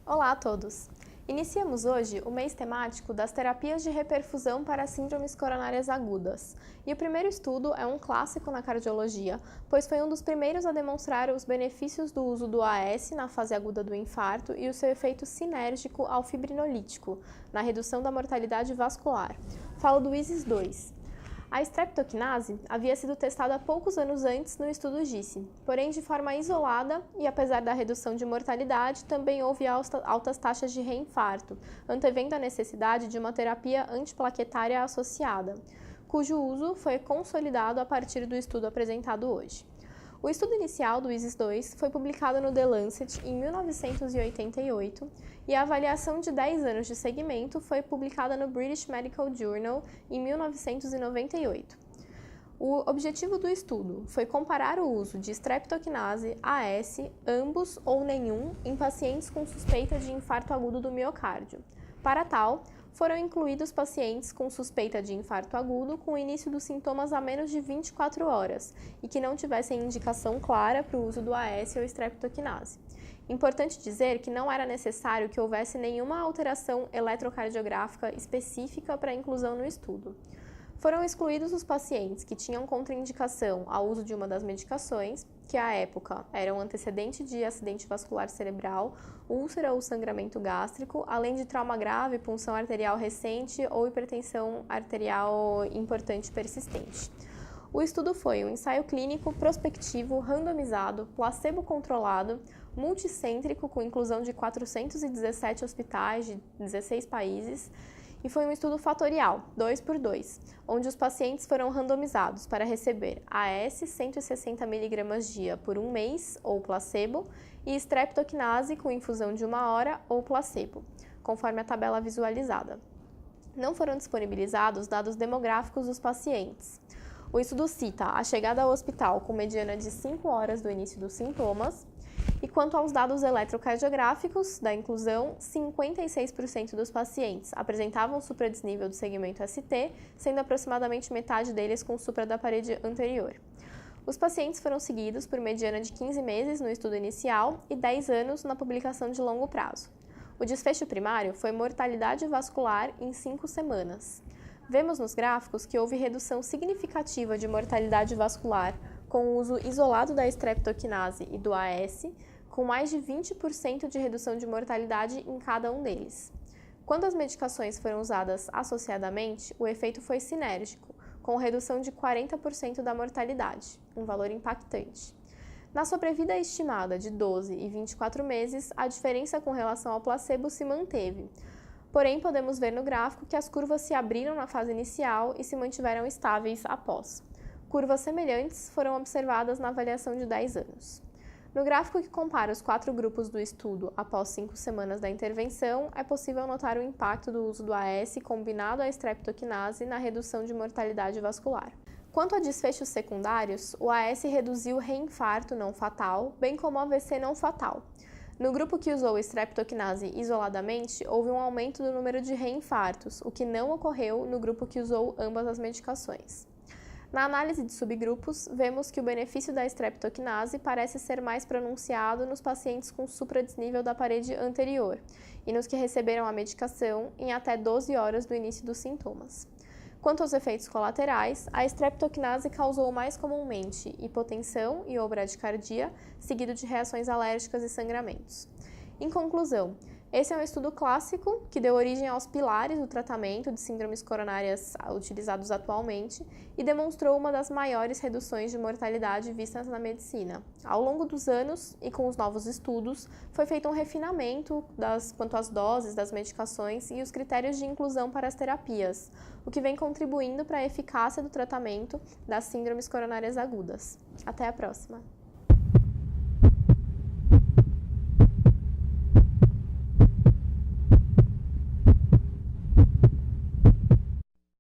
Olá a todos! Iniciamos hoje o mês temático das terapias de reperfusão para síndromes coronárias agudas. E o primeiro estudo é um clássico na cardiologia, pois foi um dos primeiros a demonstrar os benefícios do uso do AS na fase aguda do infarto e o seu efeito sinérgico ao fibrinolítico, na redução da mortalidade vascular. Falo do ISIS-2. A streptokinase havia sido testada poucos anos antes no estudo GISSE, porém de forma isolada e apesar da redução de mortalidade, também houve altas taxas de reinfarto, antevendo a necessidade de uma terapia antiplaquetária associada, cujo uso foi consolidado a partir do estudo apresentado hoje. O estudo inicial do ISIS-2 foi publicado no The Lancet em 1988 e a avaliação de 10 anos de seguimento foi publicada no British Medical Journal em 1998. O objetivo do estudo foi comparar o uso de streptokinase, AS, ambos ou nenhum, em pacientes com suspeita de infarto agudo do miocárdio. Para tal, foram incluídos pacientes com suspeita de infarto agudo com o início dos sintomas a menos de 24 horas e que não tivessem indicação clara para o uso do AS ou streptokinase. Importante dizer que não era necessário que houvesse nenhuma alteração eletrocardiográfica específica para a inclusão no estudo. Foram excluídos os pacientes que tinham contraindicação ao uso de uma das medicações, que à época eram antecedente de acidente vascular cerebral, úlcera ou sangramento gástrico, além de trauma grave, punção arterial recente ou hipertensão arterial importante persistente. O estudo foi um ensaio clínico prospectivo, randomizado, placebo-controlado, multicêntrico, com inclusão de 417 hospitais de 16 países, e foi um estudo fatorial, 2x2, onde os pacientes foram randomizados para receber AS 160 mg dia por um mês, ou placebo, e streptokinase com infusão de 1 hora, ou placebo, conforme a tabela visualizada. Não foram disponibilizados dados demográficos dos pacientes. O estudo cita a chegada ao hospital com mediana de 5 horas do início dos sintomas, e quanto aos dados eletrocardiográficos da inclusão, 56% dos pacientes apresentavam supradesnível do segmento ST, sendo aproximadamente metade deles com supra da parede anterior. Os pacientes foram seguidos por mediana de 15 meses no estudo inicial e 10 anos na publicação de longo prazo. O desfecho primário foi mortalidade vascular em 5 semanas. Vemos nos gráficos que houve redução significativa de mortalidade vascular com o uso isolado da streptokinase e do AS, com mais de 20% de redução de mortalidade em cada um deles. Quando as medicações foram usadas associadamente, o efeito foi sinérgico, com redução de 40% da mortalidade, um valor impactante. Na sobrevida estimada de 12 e 24 meses, a diferença com relação ao placebo se manteve. Porém, podemos ver no gráfico que as curvas se abriram na fase inicial e se mantiveram estáveis após. Curvas semelhantes foram observadas na avaliação de 10 anos. No gráfico que compara os 4 grupos do estudo após 5 semanas da intervenção, é possível notar o impacto do uso do AS combinado à streptokinase na redução de mortalidade vascular. Quanto a desfechos secundários, o AS reduziu reinfarto não fatal, bem como AVC não fatal. No grupo que usou streptokinase isoladamente, houve um aumento do número de reinfartos, o que não ocorreu no grupo que usou ambas as medicações. Na análise de subgrupos, vemos que o benefício da streptokinase parece ser mais pronunciado nos pacientes com supradesnível da parede anterior e nos que receberam a medicação em até 12 horas do início dos sintomas. Quanto aos efeitos colaterais, a streptokinase causou mais comumente hipotensão e ou bradicardia, seguido de reações alérgicas e sangramentos. Em conclusão, esse é um estudo clássico que deu origem aos pilares do tratamento de síndromes coronárias utilizados atualmente e demonstrou uma das maiores reduções de mortalidade vistas na medicina. Ao longo dos anos e com os novos estudos, foi feito um refinamento quanto às doses das medicações e os critérios de inclusão para as terapias, o que vem contribuindo para a eficácia do tratamento das síndromes coronárias agudas. Até a próxima!